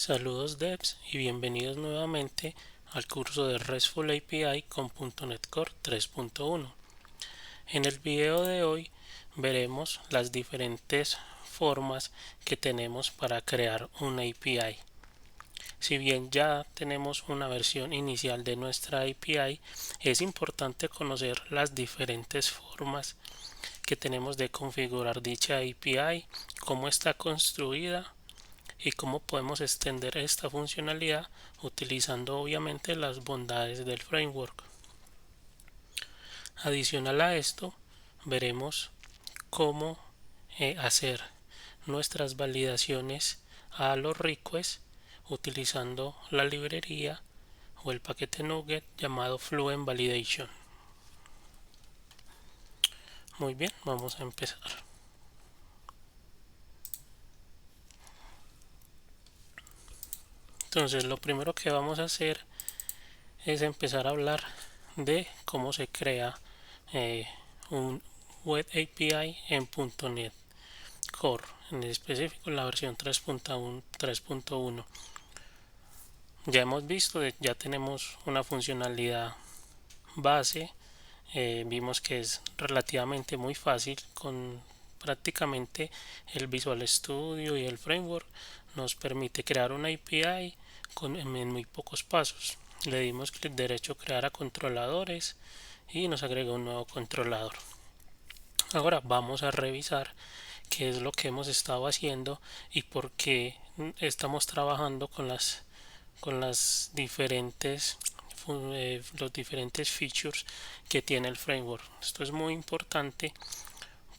Saludos devs y bienvenidos nuevamente al curso de RESTful API con .NET Core 3.1. En el video de hoy veremos las diferentes formas que tenemos para crear una API. Si bien ya tenemos una versión inicial de nuestra API, es importante conocer las diferentes formas que tenemos de configurar dicha API, cómo está construida y cómo podemos extender esta funcionalidad utilizando obviamente las bondades del framework. Adicional a esto, veremos cómo hacer nuestras validaciones a los requests utilizando la librería o el paquete Nugget llamado Fluent Validation. Muy bien, vamos a empezar. Entonces, lo primero que vamos a hacer es empezar a hablar de cómo se crea un Web API en .NET Core, en específico la versión 3.1. Ya hemos visto, ya tenemos una funcionalidad base, vimos que es relativamente muy fácil con prácticamente el Visual Studio y el framework nos permite crear una API en muy pocos pasos. Le dimos clic derecho a crear a controladores y nos agrega un nuevo controlador. Ahora vamos a revisar qué es lo que hemos estado haciendo y por qué estamos trabajando con las diferentes los diferentes features que tiene el framework. Esto es muy importante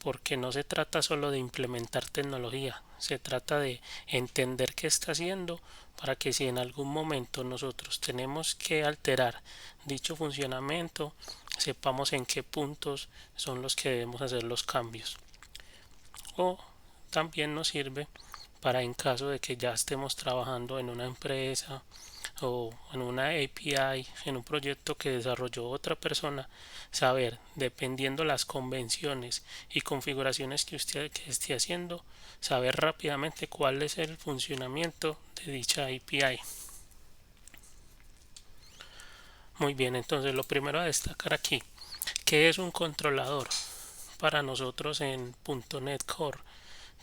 porque no se trata solo de implementar tecnología, se trata de entender qué está haciendo para que si en algún momento nosotros tenemos que alterar dicho funcionamiento, sepamos en qué puntos son los que debemos hacer los cambios. O también nos sirve para en caso de que ya estemos trabajando en una empresa o en una API, en un proyecto que desarrolló otra persona, saber, dependiendo las convenciones y configuraciones que usted que esté haciendo, saber rápidamente cuál es el funcionamiento de dicha API. Muy bien, entonces lo primero a destacar aquí, ¿qué es un controlador? Para nosotros en .NET Core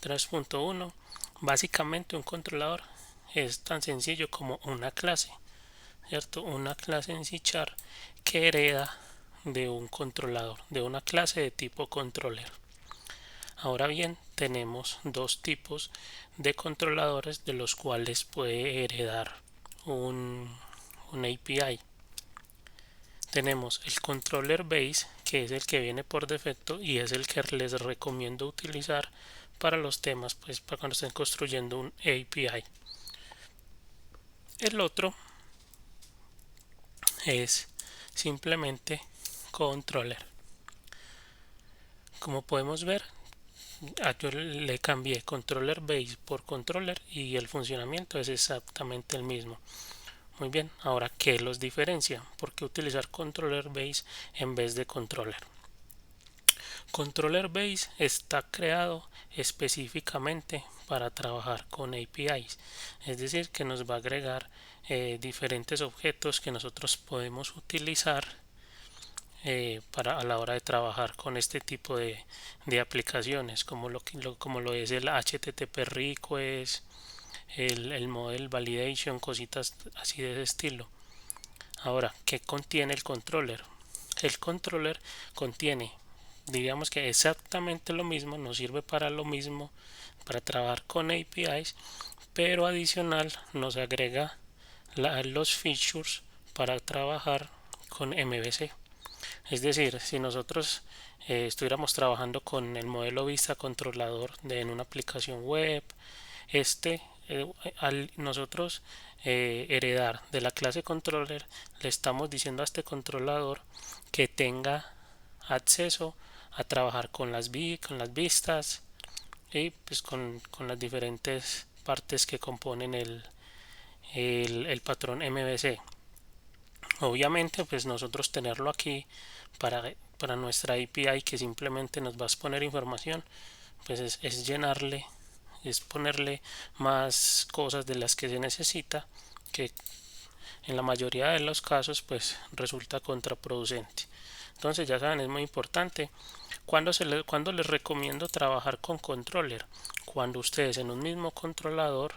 3.1, básicamente un controlador es tan sencillo como una clase, ¿cierto? Una clase en C# que hereda de un controlador, de una clase de tipo controller. Ahora bien, tenemos dos tipos de controladores de los cuales puede heredar un API. Tenemos el controller base, que es el que viene por defecto y es el que les recomiendo utilizar para los temas, pues para cuando estén construyendo un API. El otro es simplemente controller. Como podemos ver, yo le cambié controller base por controller y el funcionamiento es exactamente el mismo. Muy bien, ahora ¿qué los diferencia? ¿Por qué utilizar controller base en vez de controller? Controller base está creado específicamente para trabajar con APIs, es decir, que nos va a agregar diferentes objetos que nosotros podemos utilizar para a la hora de trabajar con este tipo de aplicaciones como como lo es el HTTP request, el model validation, cositas así de ese estilo. Ahora, ¿qué contiene el controller? El controller contiene, digamos que exactamente lo mismo, nos sirve para lo mismo, para trabajar con APIs, pero adicional nos agrega los features para trabajar con MVC. Es decir, si nosotros estuviéramos trabajando con el modelo vista controlador en una aplicación web, al nosotros heredar de la clase controller, le estamos diciendo a este controlador que tenga acceso a trabajar con con las vistas y pues con las diferentes partes que componen el patrón MVC. Obviamente pues nosotros tenerlo aquí para nuestra API que simplemente nos va a exponer información, pues es llenarle es ponerle más cosas de las que se necesita, que en la mayoría de los casos pues resulta contraproducente. Entonces ya saben, es muy importante. Cuando les recomiendo trabajar con controller? Cuando ustedes en un mismo controlador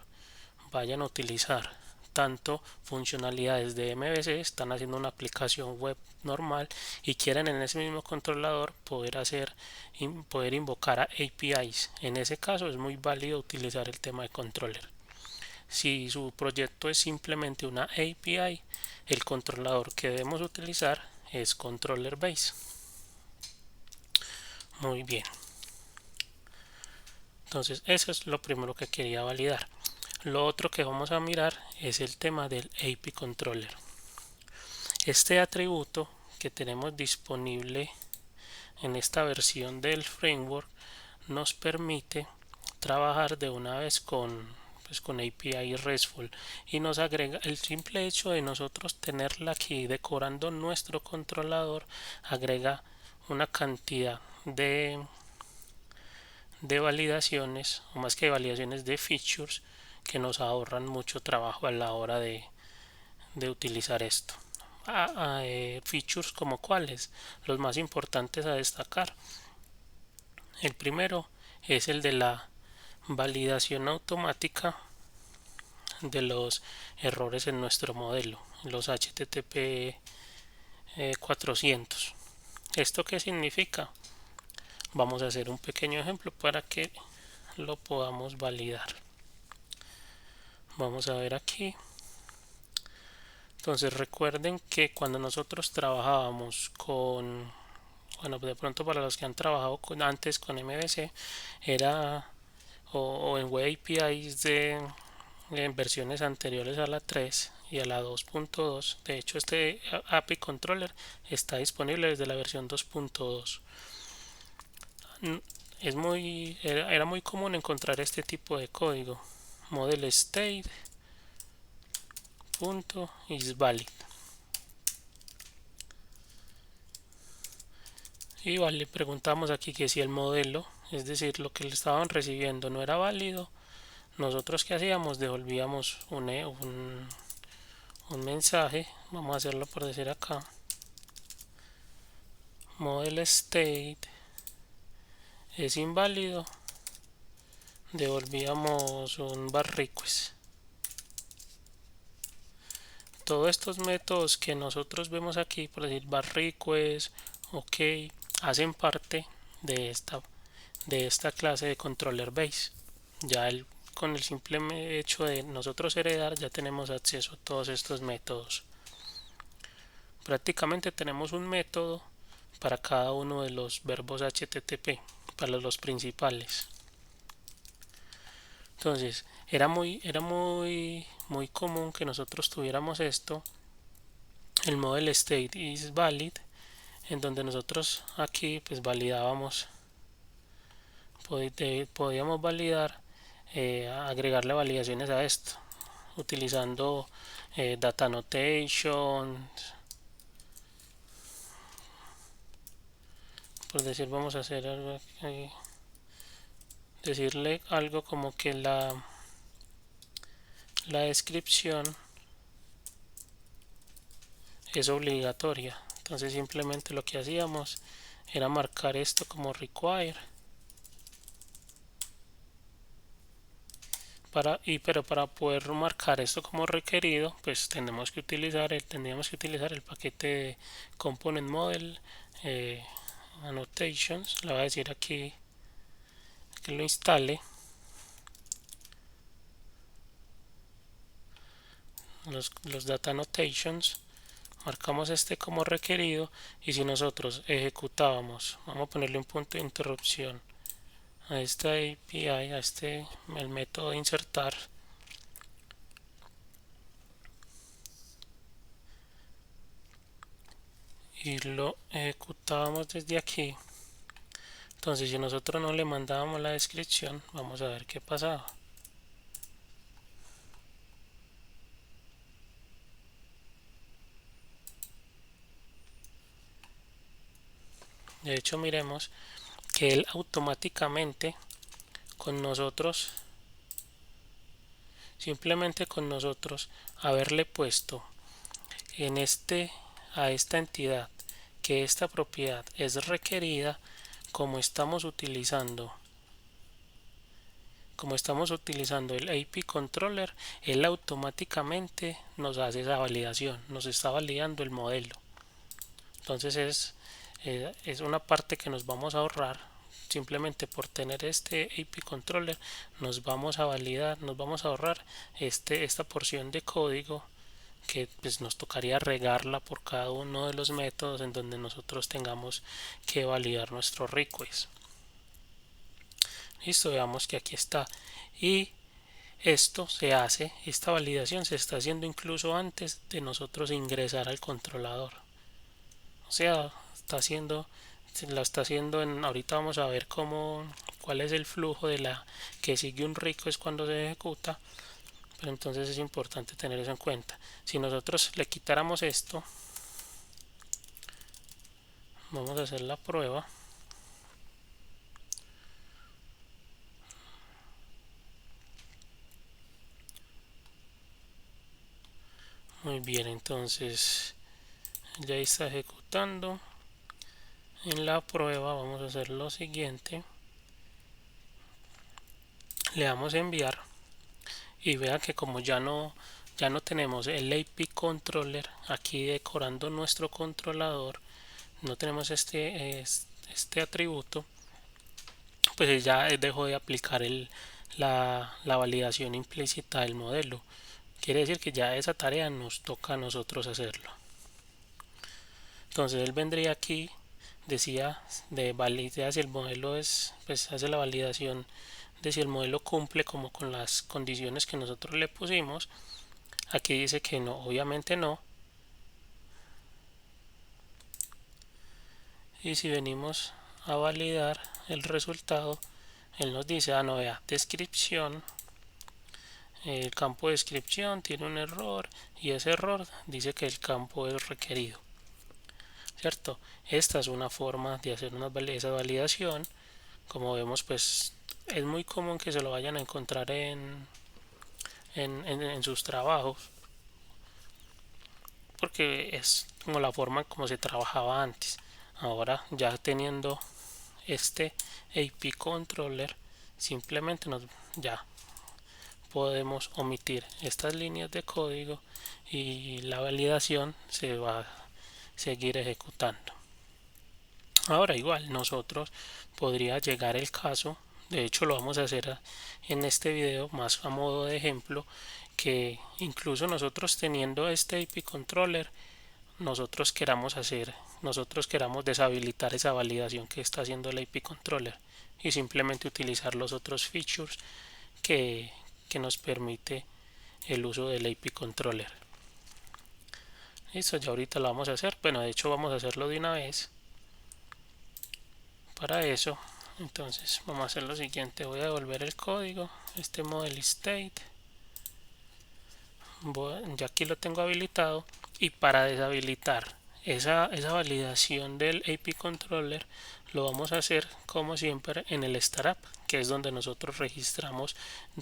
vayan a utilizar tanto funcionalidades de MVC, están haciendo una aplicación web normal y quieren en ese mismo controlador poder invocar a APIs. En ese caso es muy válido utilizar el tema de controller. Si su proyecto es simplemente una API, el controlador que debemos utilizar es controller base. Muy bien. Entonces eso es lo primero que quería validar. Lo otro que vamos a mirar es el tema del API Controller. Este atributo que tenemos disponible en esta versión del framework nos permite trabajar de una vez con API RESTful y nos agrega el simple hecho de nosotros tenerla aquí decorando nuestro controlador, agrega una cantidad de validaciones, o más que validaciones, de features que nos ahorran mucho trabajo a la hora de utilizar esto. Features como cuáles, los más importantes a destacar. El primero es el de la validación automática de los errores en nuestro modelo, los HTTP 400. ¿Esto qué significa? Vamos a hacer un pequeño ejemplo para que lo podamos validar. Vamos a ver aquí. Entonces recuerden que cuando nosotros trabajábamos con, bueno, de pronto para los que han trabajado antes con MVC, era o en Web APIs en versiones anteriores a la 3 y a la 2.2. De hecho, este API Controller está disponible desde la versión 2.2. Era muy común encontrar este tipo de código. Model state .isValid. Y vale, preguntamos aquí que si el modelo, es decir, lo que le estaban recibiendo no era válido, nosotros qué hacíamos, devolvíamos un mensaje. Vamos a hacerlo por decir acá, model state es inválido, devolvíamos un bar request. Todos estos métodos que nosotros vemos aquí, por decir bar request, ok, hacen parte de esta clase de controller base. Ya con el simple hecho de nosotros heredar ya tenemos acceso a todos estos métodos. Prácticamente tenemos un método para cada uno de los verbos HTTP, para los principales. Entonces muy común que nosotros tuviéramos esto, el model state is valid, en donde nosotros aquí pues validábamos, podíamos validar, agregarle validaciones a esto utilizando data annotation. Por decir, vamos a hacer algo aquí, decirle algo como que la descripción es obligatoria. Entonces simplemente lo que hacíamos era marcar esto como require, pero para poder marcar esto como requerido, pues tendríamos que utilizar el paquete de component model annotations. Le voy a decir aquí que lo instale, los data annotations, marcamos este como requerido, y si nosotros ejecutábamos, vamos a ponerle un punto de interrupción a esta API, el método de insertar, y lo ejecutábamos desde aquí. Entonces si nosotros no le mandábamos la descripción, vamos a ver qué pasaba. De hecho, miremos que él automáticamente con nosotros Simplemente con nosotros haberle puesto en a esta entidad que esta propiedad es requerida, como estamos utilizando el AP controller, él automáticamente nos hace esa validación, nos está validando el modelo. Entonces es una parte que nos vamos a ahorrar. Simplemente por tener este AP controller nos vamos a validar, nos vamos a ahorrar esta porción de código que pues nos tocaría regarla por cada uno de los métodos en donde nosotros tengamos que validar nuestro request. Listo, veamos que aquí está. Y esta validación se está haciendo incluso antes de nosotros ingresar al controlador. O sea, la está haciendo ahorita vamos a ver cuál es el flujo de la que sigue un request cuando se ejecuta. Pero entonces es importante tener eso en cuenta. Si nosotros le quitáramos esto, vamos a hacer la prueba. Muy bien, entonces ya está ejecutando. En la prueba vamos a hacer lo siguiente. Le damos a enviar y vean que como ya no tenemos el AP controller aquí decorando nuestro controlador, no tenemos este atributo, pues ya dejó de aplicar la validación implícita del modelo. Quiere decir que ya esa tarea nos toca a nosotros hacerlo. Entonces él vendría aquí, decía de validar si el modelo pues hace la validación de si el modelo cumple como con las condiciones que nosotros le pusimos. Aquí dice que no, obviamente no. Y si venimos a validar el resultado, él nos dice, no, vea, descripción, el campo de descripción tiene un error y ese error dice que el campo es requerido, ¿cierto? Esta es una forma de hacer esa validación. Como vemos, pues es muy común que se lo vayan a encontrar en sus trabajos, porque es como la forma como se trabajaba antes. Ahora ya teniendo este AP controller, simplemente ya podemos omitir estas líneas de código y la validación se va a seguir ejecutando. Ahora igual nosotros podría llegar el caso, de hecho lo vamos a hacer en este video más a modo de ejemplo, que incluso nosotros teniendo este AP controller nosotros queramos deshabilitar esa validación que está haciendo el AP controller y simplemente utilizar los otros features que nos permite el uso del AP controller. Listo, ya ahorita lo vamos a hacer. Bueno, de hecho vamos a hacerlo de una vez. Para eso, entonces vamos a hacer lo siguiente. Voy a devolver el código, este model state. Ya aquí lo tengo habilitado. Y para deshabilitar esa validación del AP controller, lo vamos a hacer como siempre en el startup, que es donde nosotros registramos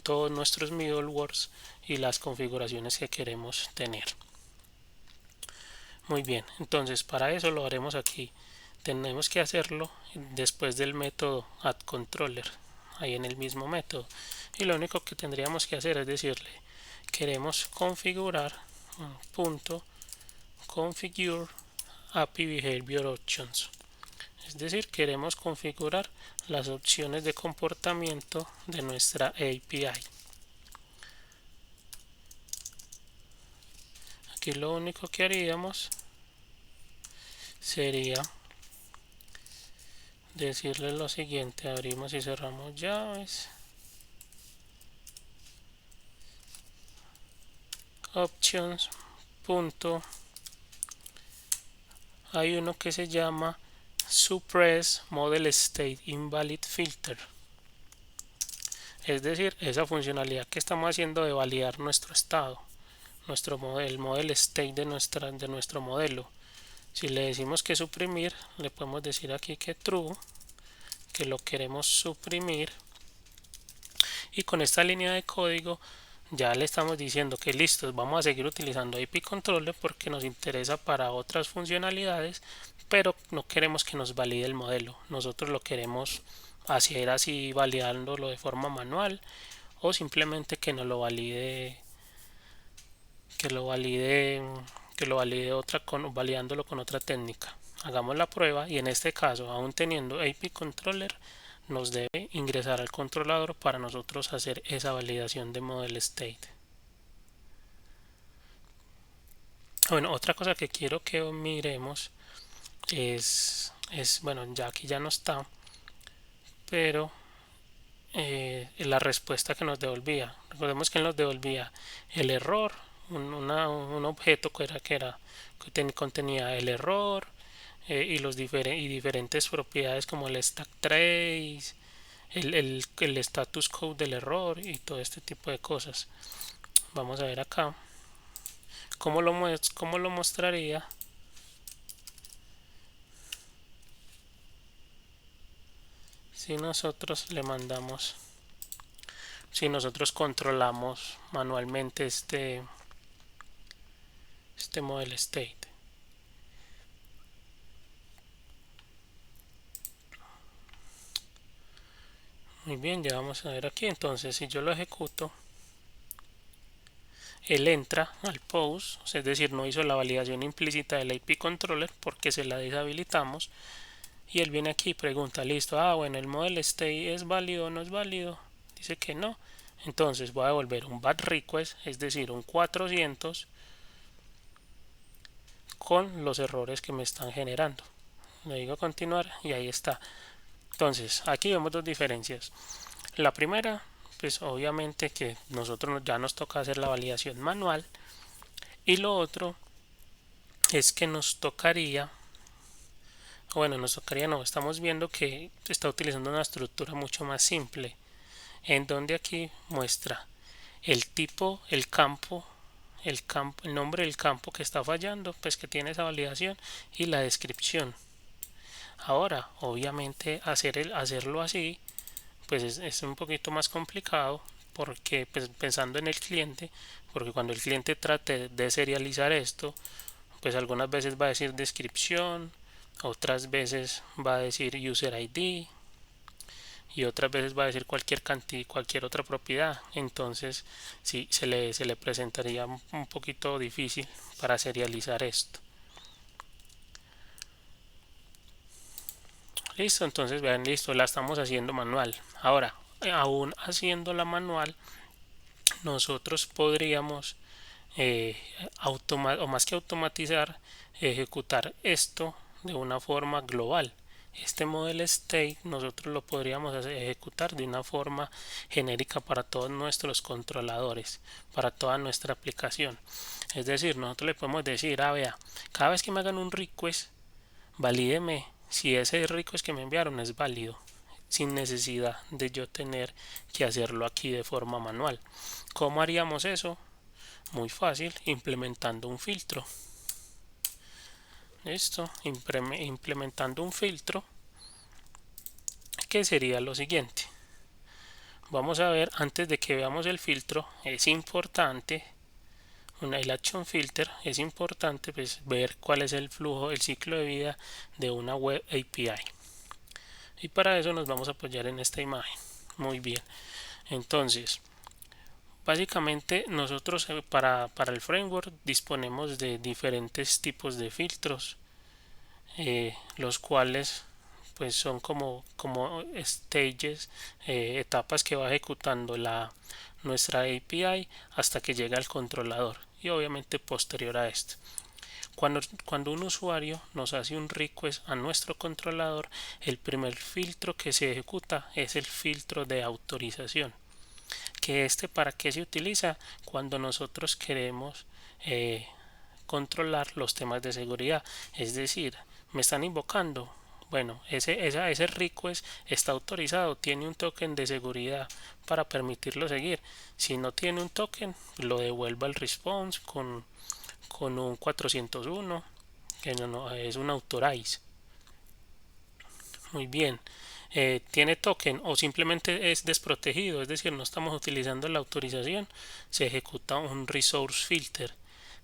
todos nuestros middlewares y las configuraciones que queremos tener. Muy bien, entonces para eso lo haremos aquí. Tenemos que hacerlo después del método addController, ahí en el mismo método. Y lo único que tendríamos que hacer es decirle, queremos configurar punto configure API Behavior Options. Es decir, queremos configurar las opciones de comportamiento de nuestra API. Aquí lo único que haríamos sería decirle lo siguiente: abrimos y cerramos llaves, options punto, hay uno que se llama suppress model state invalid filter, es decir, esa funcionalidad que estamos haciendo de validar nuestro estado, el model state de nuestro modelo. Si le decimos que suprimir, le podemos decir aquí que true, que lo queremos suprimir, y con esta línea de código ya le estamos diciendo que listo, vamos a seguir utilizando IP Controller porque nos interesa para otras funcionalidades, pero no queremos que nos valide el modelo. Nosotros lo queremos hacer así, validándolo de forma manual, o simplemente que nos lo valide, que lo valide, que lo valide validándolo con otra técnica. Hagamos la prueba y en este caso, aún teniendo IP Controller, nos debe ingresar al controlador para nosotros hacer esa validación de model state. Bueno, otra cosa que quiero que miremos bueno, ya aquí ya no está, pero la respuesta que nos devolvía. Recordemos que nos devolvía el error, un objeto que contenía el error y diferentes propiedades como el stack trace, el status code del error y todo este tipo de cosas. Vamos a ver acá cómo lo mostraría si nosotros le mandamos, si nosotros controlamos manualmente este model state. Muy bien, ya vamos a ver aquí. Entonces, si yo lo ejecuto, él entra al post, es decir, no hizo la validación implícita del IP controller porque se la deshabilitamos. Y él viene aquí y pregunta, listo, bueno, el model state es válido o no es válido. Dice que no. Entonces voy a devolver un bad request, es decir, un 400 con los errores que me están generando. Le digo continuar y ahí está. Entonces, aquí vemos dos diferencias. La primera, pues obviamente que nosotros ya nos toca hacer la validación manual. Y lo otro es que nos tocaría, no, estamos viendo que está utilizando una estructura mucho más simple, en donde aquí muestra el tipo, el nombre del campo que está fallando, pues que tiene esa validación y la descripción. Ahora, obviamente hacerlo así pues es un poquito más complicado porque pues, pensando en el cliente, porque cuando el cliente trate de serializar esto, pues algunas veces va a decir descripción, otras veces va a decir user ID y otras veces va a decir cualquier otra propiedad. Entonces sí, se le presentaría un poquito difícil para serializar esto. Listo, entonces vean, listo, la estamos haciendo manual. Ahora, aún haciéndola manual, nosotros podríamos o más que automatizar, ejecutar esto de una forma global. Este model state nosotros lo podríamos ejecutar de una forma genérica para todos nuestros controladores, para toda nuestra aplicación. Es decir, nosotros le podemos decir, vea, cada vez que me hagan un request, valídeme si ese request que me enviaron es válido, sin necesidad de yo tener que hacerlo aquí de forma manual. ¿Cómo haríamos eso? Muy fácil, implementando un filtro. Listo, implementando un filtro, que sería lo siguiente. Vamos a ver, antes de que veamos el filtro, es importante, el action filter, es importante pues, ver cuál es el flujo, el ciclo de vida de una web API. Y para eso nos vamos a apoyar en esta imagen. Muy bien. Entonces, básicamente nosotros para el framework disponemos de diferentes tipos de filtros, los cuales pues son como stages, etapas que va ejecutando nuestra API hasta que llega al controlador y obviamente posterior a esto. Cuando un usuario nos hace un request a nuestro controlador, el primer filtro que se ejecuta es el filtro de autorización. ¿Que para qué se utiliza? Cuando nosotros queremos controlar los temas de seguridad. Es decir, me están invocando. Bueno, ese request está autorizado, tiene un token de seguridad para permitirlo seguir. Si no tiene un token, lo devuelve al response con un 401, que no es un authorize. Muy bien. tiene token o simplemente es desprotegido, es decir, no estamos utilizando la autorización, se ejecuta un resource filter,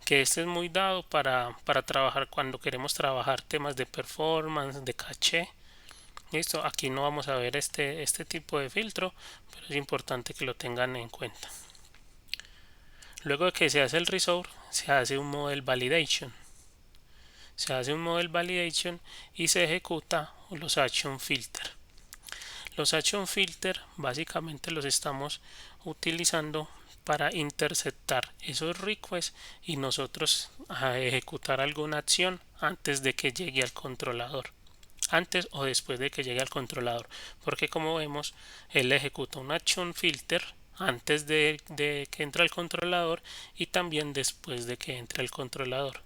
que este es muy dado para trabajar cuando queremos trabajar temas de performance, de caché. Listo, aquí no vamos a ver este tipo de filtro, pero es importante que lo tengan en cuenta. Luego de que se hace el resource, se hace un model validation. Se hace un model validation y se ejecuta los action filter. Los action filter básicamente los estamos utilizando para interceptar esos requests y nosotros a ejecutar alguna acción antes de que llegue al controlador, antes o después de que llegue al controlador, porque como vemos él ejecuta un action filter antes de que entre al controlador y también después de que entre el controlador.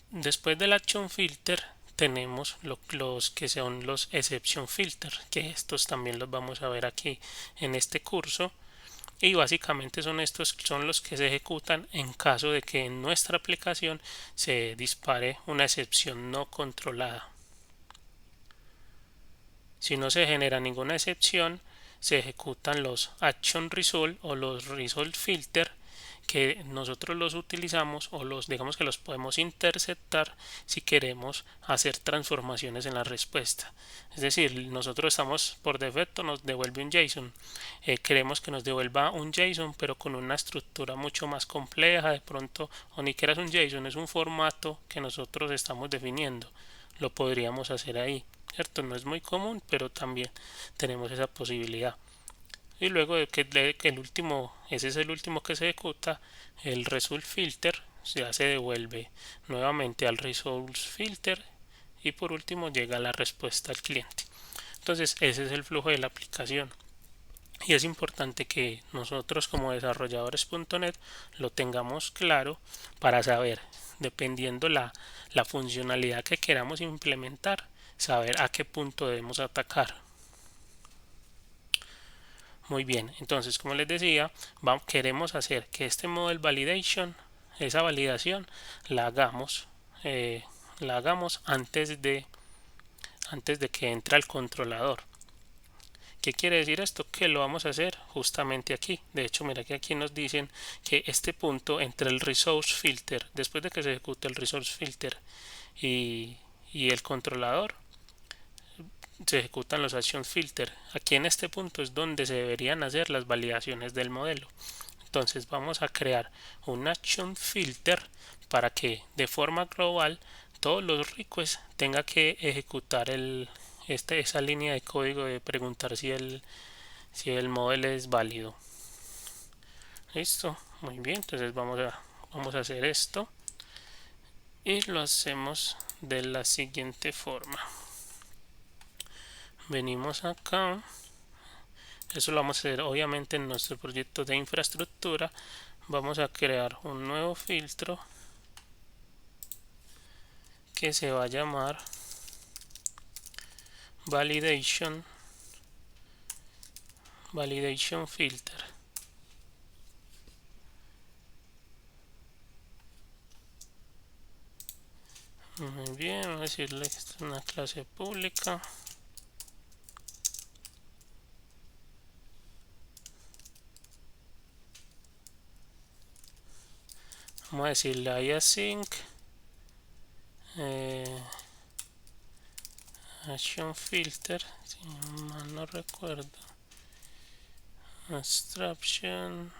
Después del action filter tenemos los que son los exception filter, que estos también los vamos a ver aquí en este curso, y básicamente son los que se ejecutan en caso de que en nuestra aplicación se dispare una excepción no controlada. Si no se genera ninguna excepción, se ejecutan los action result o los result filter, que nosotros los utilizamos o los digamos que los podemos interceptar si queremos hacer transformaciones en la respuesta. Es decir, nosotros estamos por defecto nos devuelve un JSON, queremos que nos devuelva un JSON pero con una estructura mucho más compleja, de pronto o ni siquiera es un JSON, es un formato que nosotros estamos definiendo, lo podríamos hacer ahí, ¿cierto? No es muy común, pero también tenemos esa posibilidad. Y luego de que el último, ese es el último que se ejecuta, el result filter ya se devuelve nuevamente al result filter y por último llega la respuesta al cliente. Entonces ese es el flujo de la aplicación y es importante que nosotros como desarrolladores.net lo tengamos claro para saber, dependiendo la funcionalidad que queramos implementar, saber a qué punto debemos atacar. Muy bien, entonces como les decía, queremos hacer que este model validation, esa validación, la hagamos, la hagamos antes de que entre al controlador. ¿Qué quiere decir esto? Que lo vamos a hacer justamente aquí. De hecho, mira que aquí nos dicen que este punto entre el resource filter, después de que se ejecute el resource filter y el controlador, se ejecutan los action filter. Aquí en este punto es donde se deberían hacer las validaciones del modelo. Entonces vamos a crear un action filter para que de forma global todos los requests tenga que ejecutar esa línea de código de preguntar si el modelo es válido. Listo, muy bien, entonces vamos a hacer esto y lo hacemos de la siguiente forma. Venimos acá, eso lo vamos a hacer obviamente en nuestro proyecto de infraestructura. Vamos a crear un nuevo filtro que se va a llamar validation filter. Muy bien, vamos a decirle que esta es una clase pública. Vamos a decirle async action filter, si mal no recuerdo, abstraction,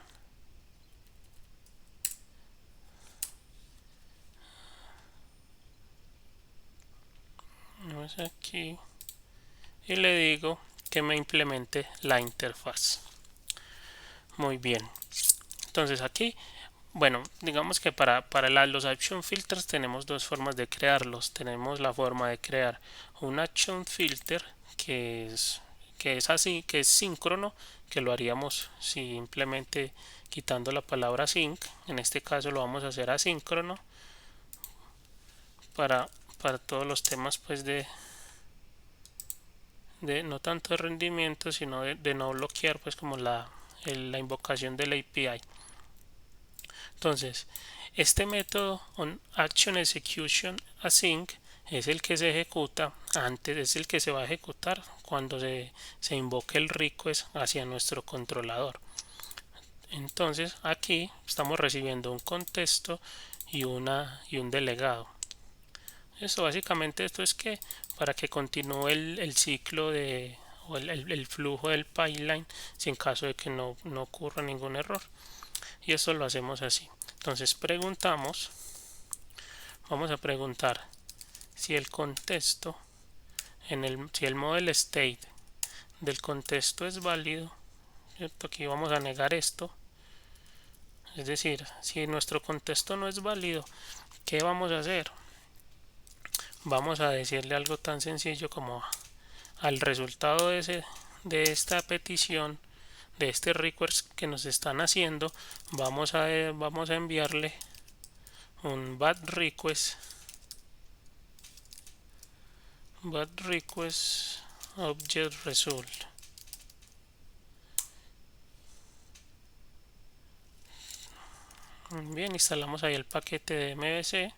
vamos aquí y le digo que me implemente la interfaz. Muy bien, entonces aquí, bueno, digamos que para los action filters tenemos dos formas de crearlos. Tenemos la forma de crear un action filter que es así, que es síncrono, que lo haríamos simplemente quitando la palabra sync. En este caso lo vamos a hacer asíncrono para todos los temas pues de no tanto de rendimiento, sino de no bloquear pues como la invocación de la API. Entonces, este método on action execution async es el que se ejecuta antes, es el que se va a ejecutar cuando se invoque el request hacia nuestro controlador. Entonces aquí estamos recibiendo un contexto y un delegado. Esto básicamente esto es que para que continúe el ciclo o el flujo del pipeline si en caso de que no ocurra ningún error. Y eso lo hacemos así. Entonces vamos a preguntar si el contexto si el model state del contexto es válido, ¿cierto? Aquí vamos a negar esto. Es decir, si nuestro contexto no es válido, ¿qué vamos a hacer? Vamos a decirle algo tan sencillo como al resultado de esta petición, de este request que nos están haciendo, vamos a enviarle un bad request object result. Bien, instalamos ahí el paquete de MVC,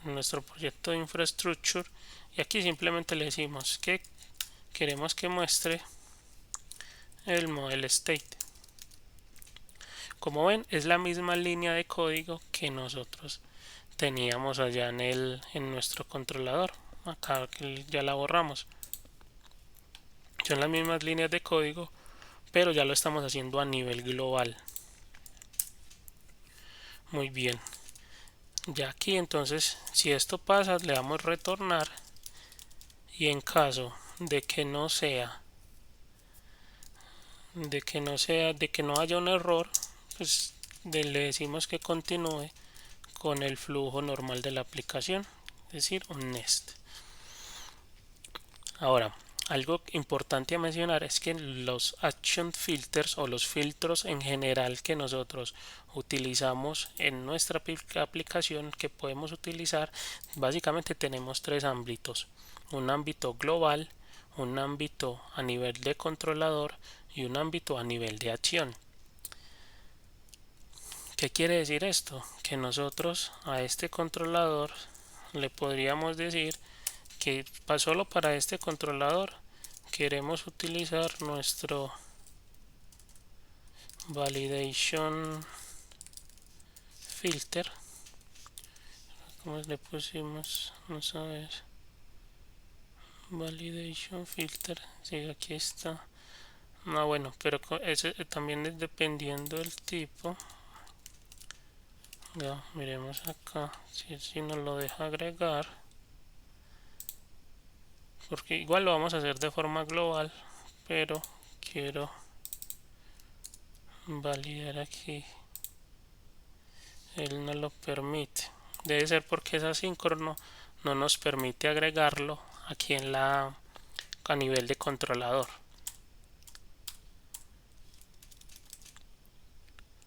nuestro proyecto de infrastructure, y aquí simplemente le decimos que queremos que muestre el model state. Como ven, es la misma línea de código que nosotros teníamos allá en nuestro controlador. Acá que ya la borramos. Son las mismas líneas de código, pero ya lo estamos haciendo a nivel global. Muy bien. Ya aquí entonces, si esto pasa, le damos retornar, y en caso de que no haya un error, pues le decimos que continúe con el flujo normal de la aplicación, es decir, un nest. Ahora, algo importante a mencionar es que los action filters o los filtros en general que nosotros utilizamos en nuestra aplicación, que podemos utilizar, básicamente tenemos tres ámbitos: un ámbito global, un ámbito a nivel de controlador y un ámbito a nivel de acción. ¿Qué quiere decir esto? Que nosotros a este controlador le podríamos decir que solo para este controlador queremos utilizar nuestro validation filter. ¿Cómo le pusimos? Vamos a ver. Validation filter. Sí, aquí está. No, bueno, pero ese también es dependiendo del tipo. Ya, miremos acá si nos lo deja agregar, porque igual lo vamos a hacer de forma global, pero quiero validar aquí. Él no lo permite. Debe ser porque es asíncrono, no nos permite agregarlo aquí a nivel de controlador.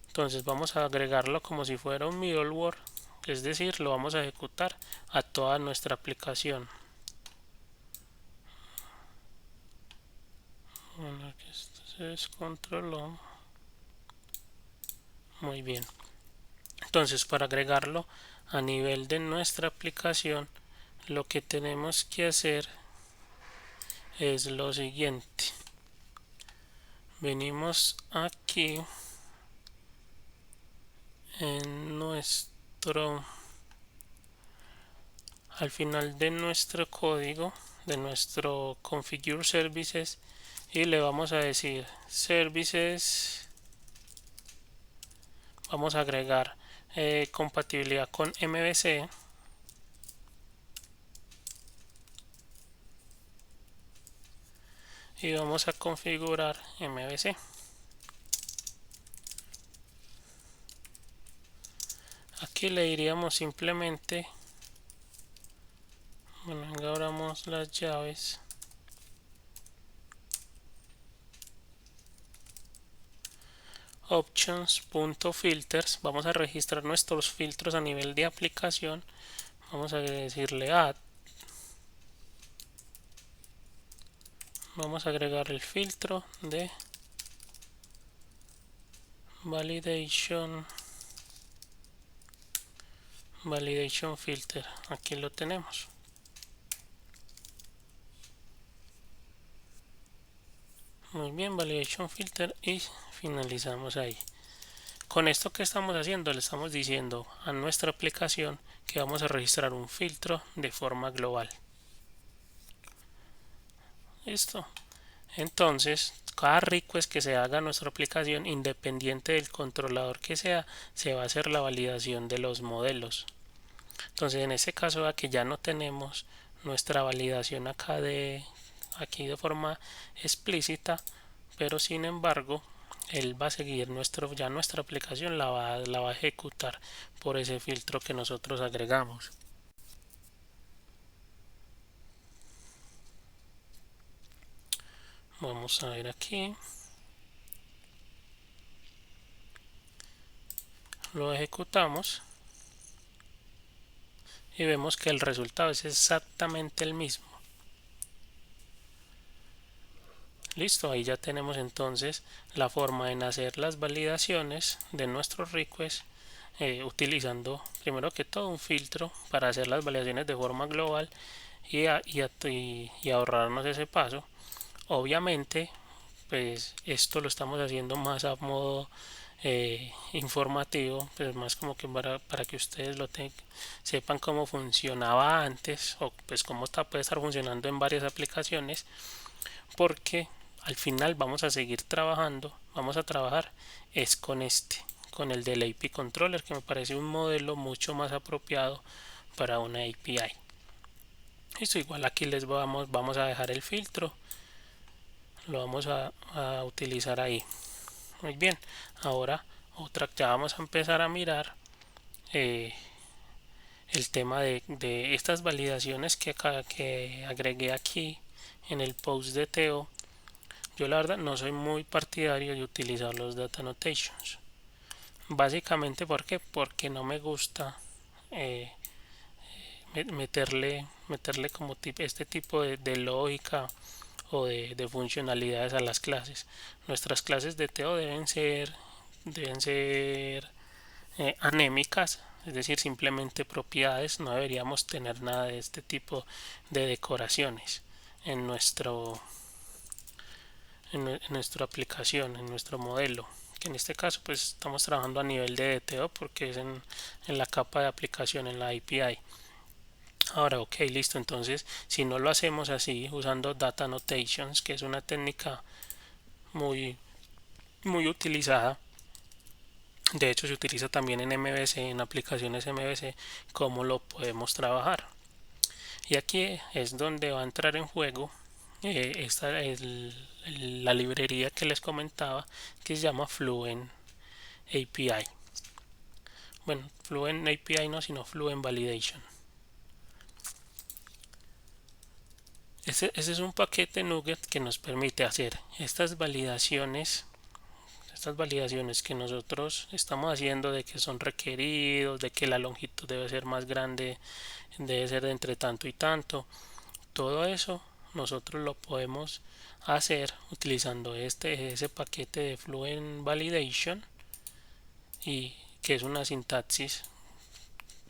Entonces vamos a agregarlo como si fuera un middleware, es decir, lo vamos a ejecutar a toda nuestra aplicación. Bueno, aquí esto se descontroló. Muy bien. Entonces, para agregarlo a nivel de nuestra aplicación, lo que tenemos que hacer es lo siguiente. Venimos aquí en al final de nuestro código, de nuestro configure services, y le vamos a decir services. Vamos a agregar compatibilidad con MVC. Y vamos a configurar MVC. Aquí le diríamos simplemente, bueno, abramos las llaves. Options.filters. Vamos a registrar nuestros filtros a nivel de aplicación. Vamos a decirle add. Vamos a agregar el filtro de validation validation filter, aquí lo tenemos. Muy bien, validation filter, y finalizamos ahí. Con esto que estamos haciendo, le estamos diciendo a nuestra aplicación que vamos a registrar un filtro de forma global. Listo. Entonces, cada request que se haga a nuestra aplicación, independiente del controlador que sea, se va a hacer la validación de los modelos. Entonces, en este caso, aquí ya no tenemos nuestra validación aquí de forma explícita, pero sin embargo, él va a seguir nuestra aplicación la va a ejecutar por ese filtro que nosotros agregamos. Vamos a ver aquí. Lo ejecutamos y vemos que el resultado es exactamente el mismo. Listo, ahí ya tenemos entonces la forma en hacer las validaciones de nuestros requests utilizando primero que todo un filtro para hacer las validaciones de forma global y ahorrarnos ese paso. Obviamente, pues esto lo estamos haciendo más a modo informativo, pues más como que para que ustedes sepan cómo funcionaba antes o pues cómo puede estar funcionando en varias aplicaciones, porque al final vamos a seguir trabajando, vamos a trabajar es con el del API Controller, que me parece un modelo mucho más apropiado para una API. Esto igual aquí vamos a dejar el filtro, lo vamos a utilizar ahí. Muy bien, ahora ya vamos a empezar a mirar eh, el tema de estas validaciones que agregué aquí en el post de Teo. Yo la verdad no soy muy partidario de utilizar los data annotations. Básicamente, ¿por qué? Porque no me gusta eh, meterle como este tipo de lógica o de funcionalidades a las clases. Nuestras clases de Teo deben ser anémicas, es decir, simplemente propiedades. No deberíamos tener nada de este tipo de decoraciones en nuestra aplicación, en nuestro modelo, que en este caso pues estamos trabajando a nivel de DTO porque es en la capa de aplicación, en la API. Ahora, ok, listo. Entonces, si no lo hacemos así, usando data annotations, que es una técnica muy, muy utilizada, de hecho se utiliza también en MVC, en aplicaciones MVC, cómo lo podemos trabajar. Y aquí es donde va a entrar en juego la librería que les comentaba, que se llama Fluent API. Bueno, Fluent API no, sino Fluent Validation. Ese es un paquete Nugget que nos permite hacer estas validaciones que nosotros estamos haciendo de que son requeridos, de que la longitud debe ser más grande, debe ser de entre tanto y tanto. Todo eso nosotros lo podemos hacer utilizando ese paquete de Fluent Validation, y que es una sintaxis.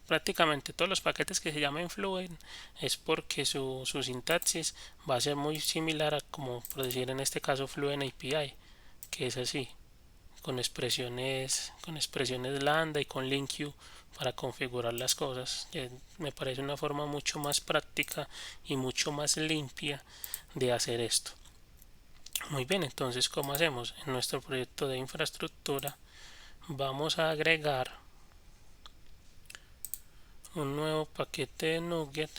Prácticamente todos los paquetes que se llaman Fluent es porque su sintaxis va a ser muy similar a, como por decir en este caso, Fluent API, que es así, con expresiones lambda y con LINQ para configurar las cosas. Me parece una forma mucho más práctica y mucho más limpia de hacer esto. Muy bien, entonces, ¿cómo hacemos? En nuestro proyecto de infraestructura vamos a agregar un nuevo paquete de Nugget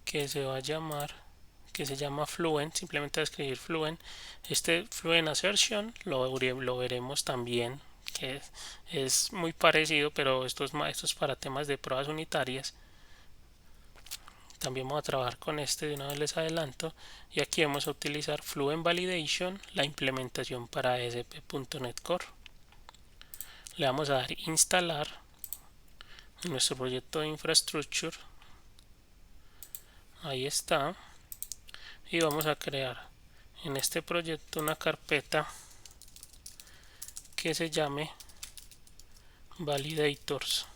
que se va a llamar, que se llama Fluent. Simplemente a escribir Fluent. Este Fluent Assertion lo veremos también, que es muy parecido, pero esto es para temas de pruebas unitarias. También vamos a trabajar con este, de una vez les adelanto, y aquí vamos a utilizar Fluent Validation, la implementación para ASP.NET Core. Le vamos a dar instalar en nuestro proyecto de infrastructure. Ahí está. Y vamos a crear en este proyecto una carpeta que se llame validators.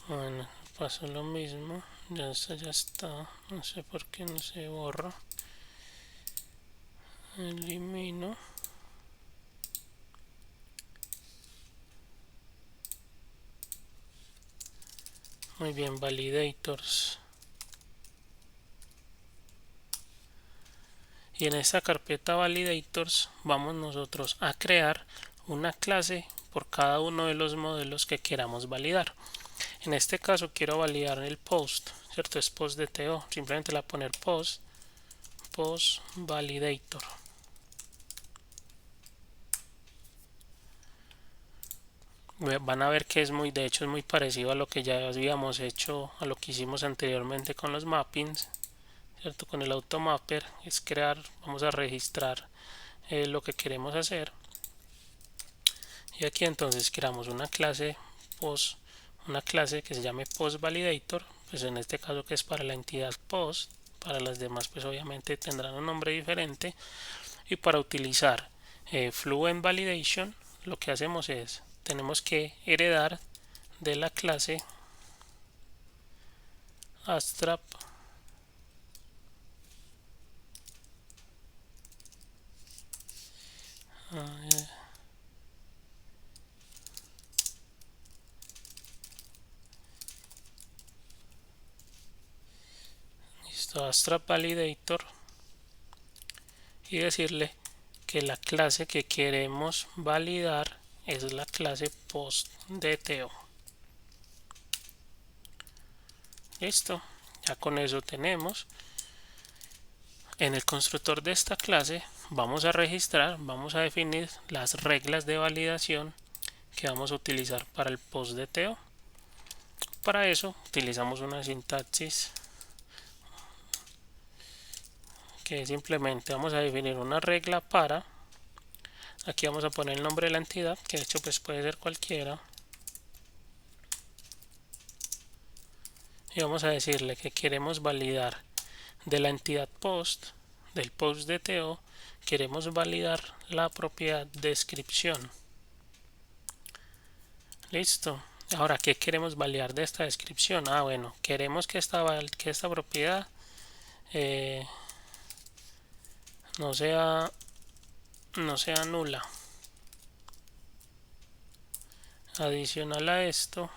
Bueno, pasó lo mismo, ya está, no sé por qué no se borra. Elimino. Muy bien, validators. Y en esta carpeta validators vamos nosotros a crear una clase por cada uno de los modelos que queramos validar. En este caso quiero validar el post, ¿cierto? Es post de TO. Simplemente le voy a poner post validator. Van a ver que de hecho es muy parecido a lo que ya habíamos hecho, a lo que hicimos anteriormente con los mappings, ¿cierto? Con el automapper es crear, vamos a registrar lo que queremos hacer. Y aquí entonces creamos una clase que se llame post-validator, pues en este caso que es para la entidad post, para las demás pues obviamente tendrán un nombre diferente. Y para utilizar Fluent Validation lo que hacemos es, tenemos que heredar de la clase Abstract Abstract Validator y decirle que la clase que queremos validar es la clase post-DTO. Listo, ya con eso tenemos. En el constructor de esta clase vamos a definir las reglas de validación que vamos a utilizar para el post-DTO. Para eso utilizamos una sintaxis que simplemente vamos a definir una regla para, aquí vamos a poner el nombre de la entidad, que de hecho pues puede ser cualquiera, y vamos a decirle que queremos validar de la entidad post, del post DTO, queremos validar la propiedad descripción. Listo. Ahora, ¿qué queremos validar de esta descripción? Bueno, queremos que esta propiedad no sea nula. Adicional a esto,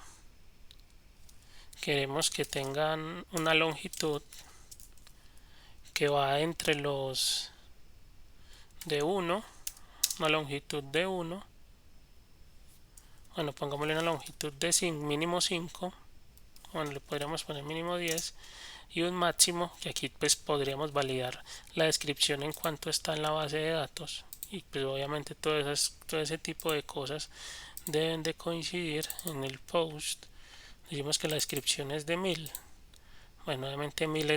queremos que tengan una longitud que va entre los de 1, una longitud de 1, bueno, pongámosle una longitud de mínimo 5, bueno, le podríamos poner mínimo 10, y un máximo, que aquí pues podríamos validar la descripción en cuanto está en la base de datos, y pues obviamente todo ese tipo de cosas deben de coincidir en el post. Decimos que la descripción es de 1000. Bueno, obviamente 1000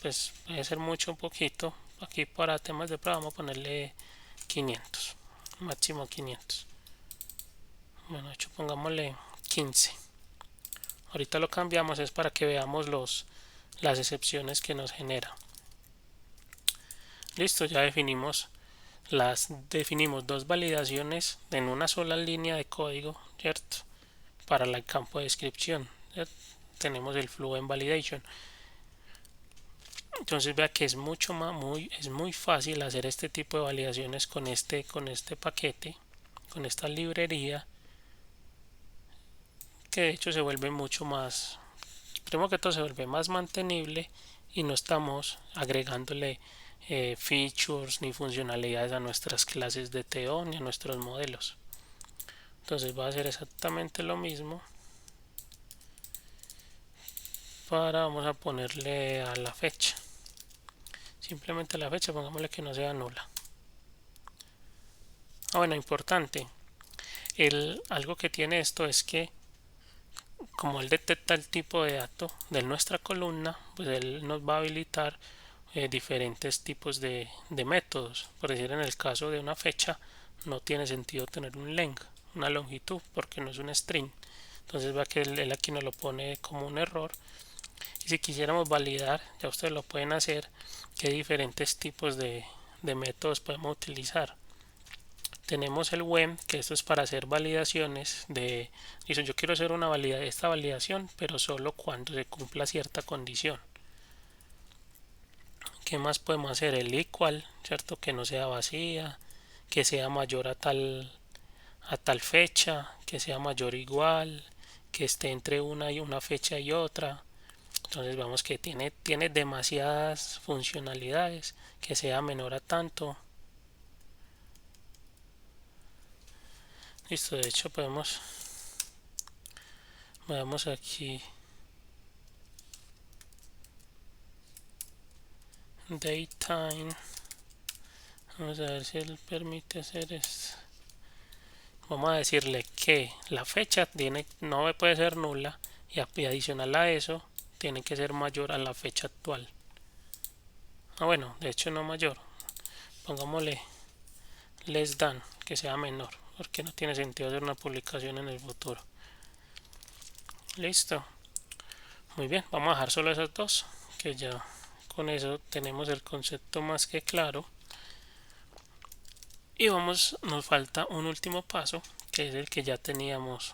pues, puede ser mucho o poquito. Aquí para temas de prueba vamos a ponerle 500, máximo 500. Bueno, de hecho pongámosle 15. Ahorita lo cambiamos es para que veamos las excepciones que nos genera. Listo, ya definimos dos validaciones en una sola línea de código, ¿cierto? Para el campo de descripción, ¿cierto? Tenemos el Fluent Validation. Entonces vea que es muy fácil hacer este tipo de validaciones con este paquete, con esta librería, que de hecho se vuelve mucho más, primero que todo se vuelve más mantenible y no estamos agregándole features ni funcionalidades a nuestras clases de TO ni a nuestros modelos. Entonces va a hacer exactamente lo mismo. Vamos a ponerle a la fecha, simplemente la fecha, pongámosle que no sea nula. Bueno, importante, algo que tiene esto es que como él detecta el tipo de dato de nuestra columna, pues él nos va a habilitar diferentes tipos de métodos. Por decir, en el caso de una fecha no tiene sentido tener un length, una longitud, porque no es un string. Entonces va que él aquí nos lo pone como un error. Y si quisiéramos validar, ya ustedes lo pueden hacer, que hay diferentes tipos de de métodos podemos utilizar. Tenemos el when, que esto es para hacer validaciones de, dice, yo quiero hacer esta validación, pero solo cuando se cumpla cierta condición. ¿Qué más podemos hacer? El equal, ¿cierto? Que no sea vacía, que sea mayor a tal fecha, que sea mayor o igual, que esté entre una fecha y otra. Entonces vemos que tiene demasiadas funcionalidades, que sea menor a tanto. Listo, de hecho veamos aquí datetime. Vamos a ver si él permite hacer esto. Vamos a decirle que la fecha no puede ser nula y adicional a eso tiene que ser mayor a la fecha actual. Bueno, de hecho no mayor. Pongámosle less than, que sea menor, porque no tiene sentido hacer una publicación en el futuro. Listo. Muy bien, vamos a dejar solo esas dos, que ya con eso tenemos el concepto más que claro. Y nos falta un último paso, que es el que ya teníamos,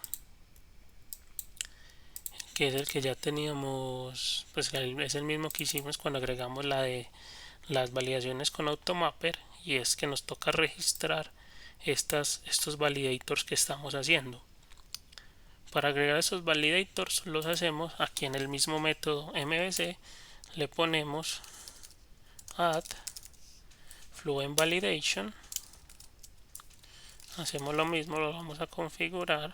pues es el mismo que hicimos cuando agregamos la de las validaciones con Automapper, y es que nos toca registrar estos validators que estamos haciendo. Para agregar esos validators los hacemos aquí en el mismo método MVC, le ponemos add fluent validation, hacemos lo mismo, lo vamos a configurar.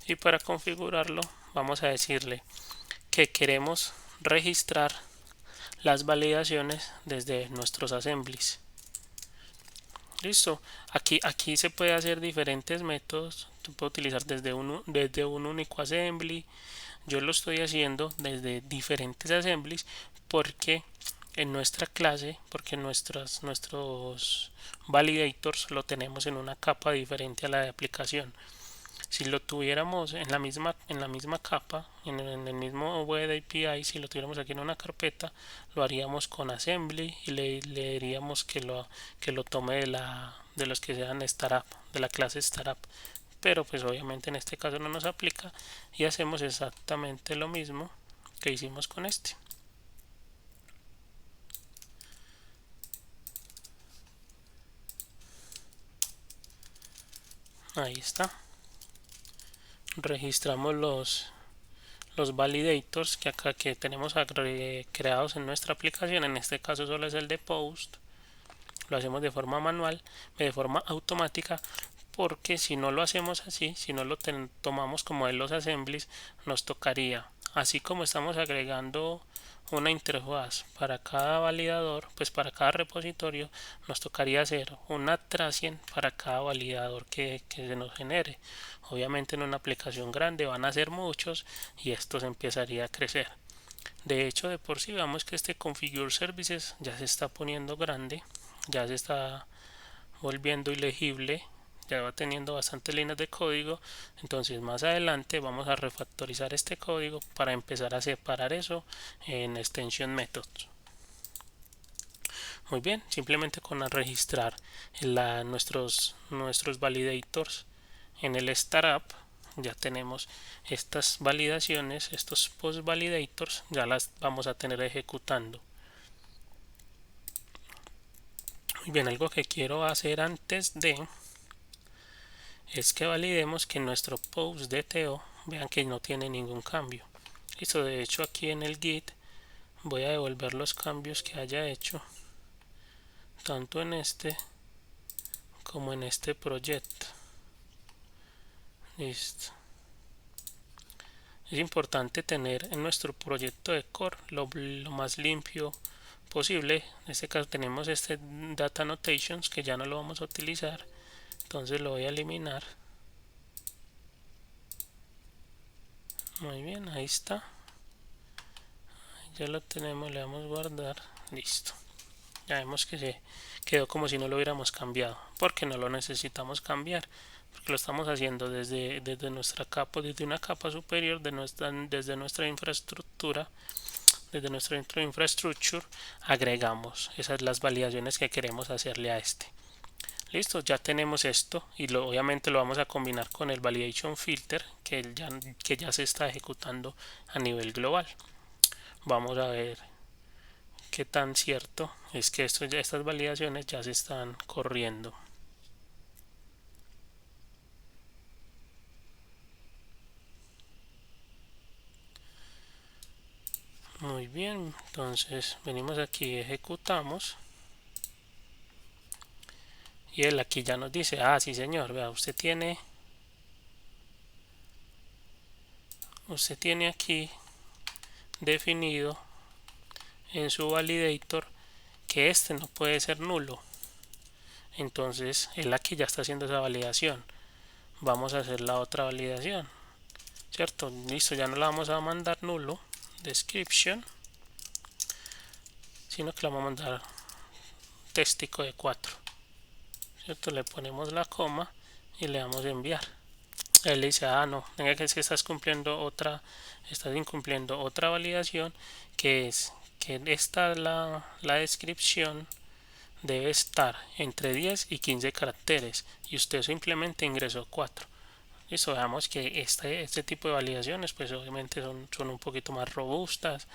Y para configurarlo vamos a decirle que queremos registrar las validaciones desde nuestros assemblies. Listo, aquí se puede hacer diferentes métodos. Se puede utilizar desde un único assembly. Yo lo estoy haciendo desde diferentes assemblies porque en nuestra clase, porque nuestros validators lo tenemos en una capa diferente a la de aplicación. Si lo tuviéramos en la misma capa, en el mismo web API, si lo tuviéramos aquí en una carpeta, lo haríamos con assembly y le diríamos que lo tome de los que sean startup, de la clase startup. Pero pues obviamente en este caso no nos aplica y hacemos exactamente lo mismo que hicimos con este. Ahí está. Registramos los validators que tenemos creados en nuestra aplicación. En este caso solo es el de post. Lo hacemos de forma manual, de forma automática, porque si no lo hacemos así, si no lo tomamos como de los assemblies, nos tocaría, así como estamos agregando una interfaz para cada validador, pues para cada repositorio nos tocaría hacer una tracing para cada validador que se nos genere. Obviamente en una aplicación grande van a ser muchos y esto se empezaría a crecer. De hecho, de por sí vemos que este configure services ya se está poniendo grande, ya se está volviendo ilegible, ya va teniendo bastantes líneas de código. Entonces más adelante vamos a refactorizar este código para empezar a separar eso en extension methods. Muy bien, simplemente con registrar nuestros validators en el startup ya tenemos estas validaciones, estos post validators ya las vamos a tener ejecutando. Muy bien, algo que quiero hacer antes es que validemos que nuestro post DTO, vean que no tiene ningún cambio. Listo, de hecho aquí en el git voy a devolver los cambios que haya hecho tanto en este como en este proyecto. Listo. Es importante tener en nuestro proyecto de core lo más limpio posible. En este caso tenemos este data annotations que ya no lo vamos a utilizar, entonces lo voy a eliminar. Muy bien, ahí está, ya lo tenemos, le damos guardar, listo. Ya vemos que se quedó como si no lo hubiéramos cambiado, porque no lo necesitamos cambiar, porque lo estamos haciendo desde nuestra capa, desde una capa superior desde nuestra infraestructura. Desde nuestra infrastructure agregamos esas las validaciones que queremos hacerle a este. Listo, ya tenemos esto y obviamente lo vamos a combinar con el validation filter que ya se está ejecutando a nivel global. Vamos a ver qué tan cierto es que estas validaciones ya se están corriendo. Muy bien, entonces venimos aquí, ejecutamos y él aquí ya nos dice, ah sí señor, vea, usted tiene aquí definido en su validator que este no puede ser nulo. Entonces él aquí ya está haciendo esa validación. Vamos a hacer la otra validación, cierto, listo, ya no la vamos a mandar nulo description, sino que la vamos a mandar textico de 4, cierto, le ponemos la coma y le damos a enviar. Él dice, ah no, venga que es que estás incumpliendo otra validación, que es que esta la descripción debe estar entre 10 y 15 caracteres y usted simplemente ingresó 4. Listo, veamos que este tipo de validaciones pues obviamente son un poquito más robustas.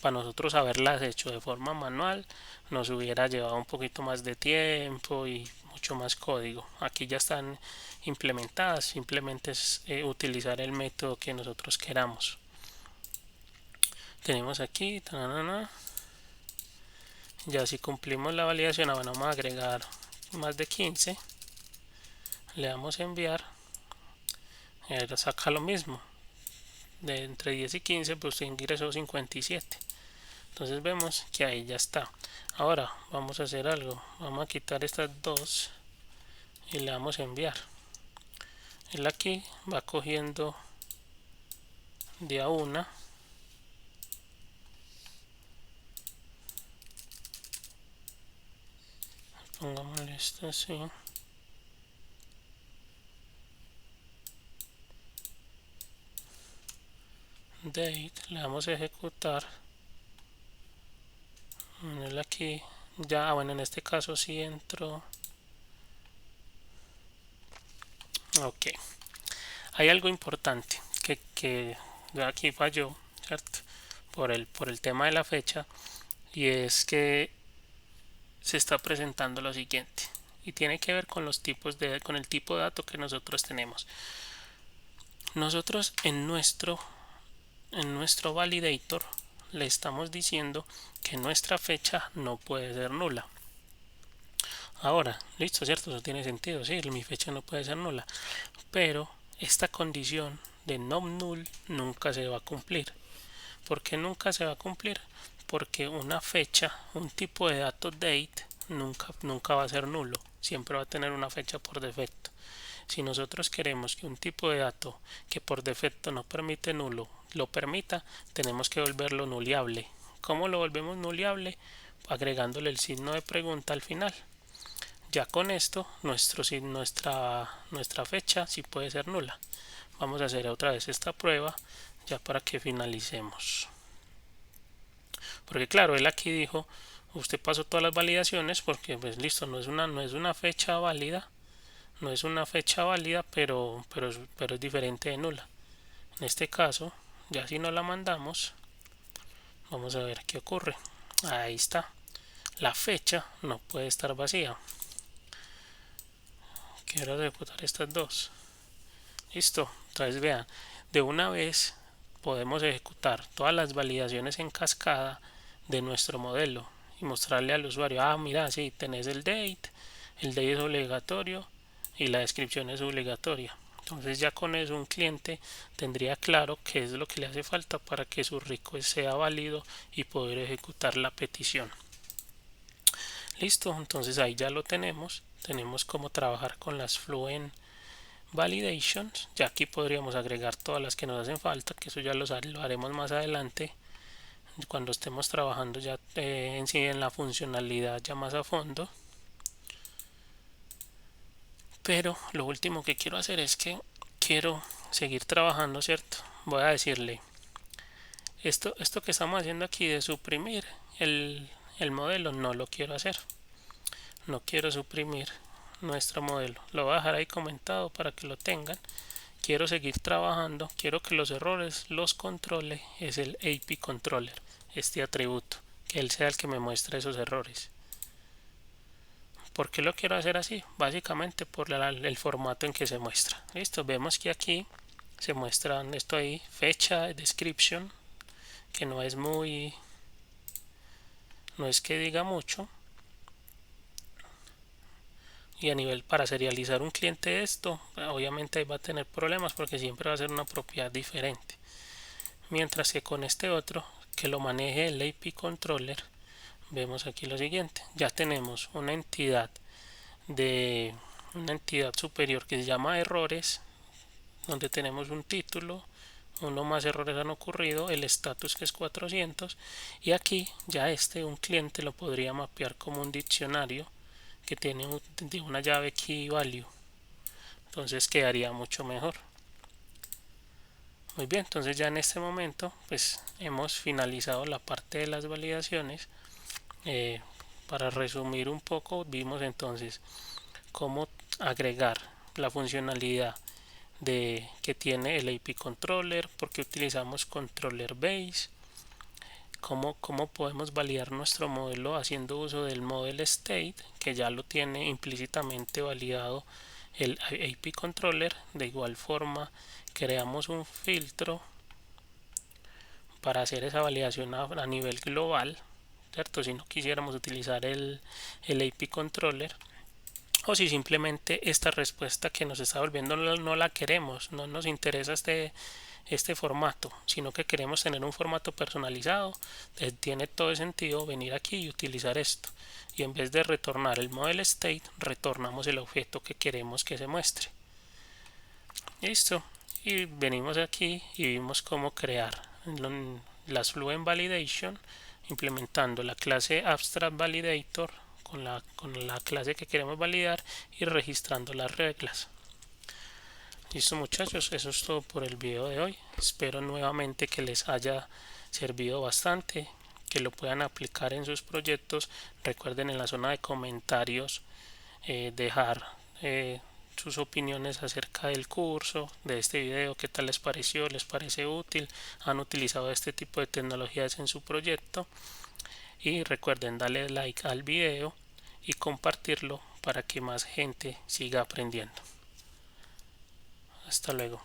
Para nosotros haberlas hecho de forma manual nos hubiera llevado un poquito más de tiempo y mucho más código. Aquí ya están implementadas, simplemente es utilizar el método que nosotros queramos. Tenemos aquí, ya si cumplimos la validación, ahora vamos a agregar más de 15, le damos a enviar, ahora saca lo mismo, de entre 10 y 15 pues ingresó 57. Entonces vemos que ahí ya está. Ahora vamos a hacer algo, vamos a quitar estas dos y le damos a enviar. Él aquí va cogiendo de a una, pongámosle esto así, date, le damos a ejecutar. Él aquí ya, bueno, en este caso sí entró. Ok, hay algo importante que aquí falló, ¿cierto? Por el tema de la fecha, y es que se está presentando lo siguiente y tiene que ver con los con el tipo de dato que nosotros tenemos. Nosotros en nuestro validator le estamos diciendo que nuestra fecha no puede ser nula. Ahora, listo, cierto, eso tiene sentido, sí, mi fecha no puede ser nula, pero esta condición de no null nunca se va a cumplir. ¿Por qué nunca se va a cumplir? Porque una fecha, un tipo de dato date, nunca va a ser nulo, siempre va a tener una fecha por defecto. Si nosotros queremos que un tipo de dato que por defecto no permite nulo lo permita, tenemos que volverlo nuliable. ¿Cómo lo volvemos nuliable? Agregándole el signo de pregunta al final. Ya con esto nuestra fecha sí puede ser nula. Vamos a hacer otra vez esta prueba ya para que finalicemos. Porque claro, él aquí dijo, usted pasó todas las validaciones porque pues listo, no es una fecha válida, no es una fecha válida, pero es diferente de nula. En este caso, ya si no la mandamos, vamos a ver qué ocurre. Ahí está. La fecha no puede estar vacía. Quiero ejecutar estas dos. Listo. Entonces vean, de una vez podemos ejecutar todas las validaciones en cascada de nuestro modelo y mostrarle al usuario, ah, mira, sí, tenés el date es obligatorio y la descripción es obligatoria. Entonces ya con eso un cliente tendría claro qué es lo que le hace falta para que su request sea válido y poder ejecutar la petición. Listo, entonces ahí ya lo tenemos. Tenemos cómo trabajar con las Fluent Validations. Ya aquí podríamos agregar todas las que nos hacen falta, que eso ya lo haremos más adelante cuando estemos trabajando ya en la funcionalidad ya más a fondo. Pero lo último que quiero hacer es que quiero seguir trabajando, ¿cierto? Voy a decirle, esto que estamos haciendo aquí de suprimir el modelo, no lo quiero hacer. No quiero suprimir nuestro modelo. Lo voy a dejar ahí comentado para que lo tengan. Quiero seguir trabajando, quiero que los errores los controle, es el AP Controller, este atributo, que él sea el que me muestre esos errores. ¿Por qué lo quiero hacer así? Básicamente por el formato en que se muestra. Listo, vemos que aquí se muestran esto ahí, fecha, description, que no es que diga mucho. Y a nivel para serializar un cliente esto, obviamente va a tener problemas porque siempre va a ser una propiedad diferente. Mientras que con este otro, que lo maneje el AP Controller, vemos aquí lo siguiente. Ya tenemos una entidad superior que se llama errores, donde tenemos un título, uno más errores han ocurrido, el status que es 400, y aquí ya un cliente lo podría mapear como un diccionario que tiene una llave key value, entonces quedaría mucho mejor. Muy bien, entonces ya en este momento pues hemos finalizado la parte de las validaciones. Para resumir un poco, vimos entonces cómo agregar la funcionalidad que tiene el AP Controller, porque utilizamos Controller Base, cómo podemos validar nuestro modelo haciendo uso del Model State, que ya lo tiene implícitamente validado el AP Controller. De igual forma creamos un filtro para hacer esa validación a nivel global, ¿cierto? Si no quisiéramos utilizar el AP Controller, o si simplemente esta respuesta que nos está volviendo no la queremos, no nos interesa este formato, sino que queremos tener un formato personalizado, tiene todo el sentido venir aquí y utilizar esto, y en vez de retornar el model state, retornamos el objeto que queremos que se muestre. Listo, y venimos aquí y vimos cómo crear las Fluent Validation implementando la clase Abstract Validator con la clase que queremos validar y registrando las reglas. Listo muchachos, eso es todo por el video de hoy. Espero nuevamente que les haya servido bastante, que lo puedan aplicar en sus proyectos. Recuerden en la zona de comentarios dejar sus opiniones acerca del curso, de este video, qué tal les pareció, les parece útil, han utilizado este tipo de tecnologías en su proyecto, y recuerden darle like al video y compartirlo para que más gente siga aprendiendo. Hasta luego.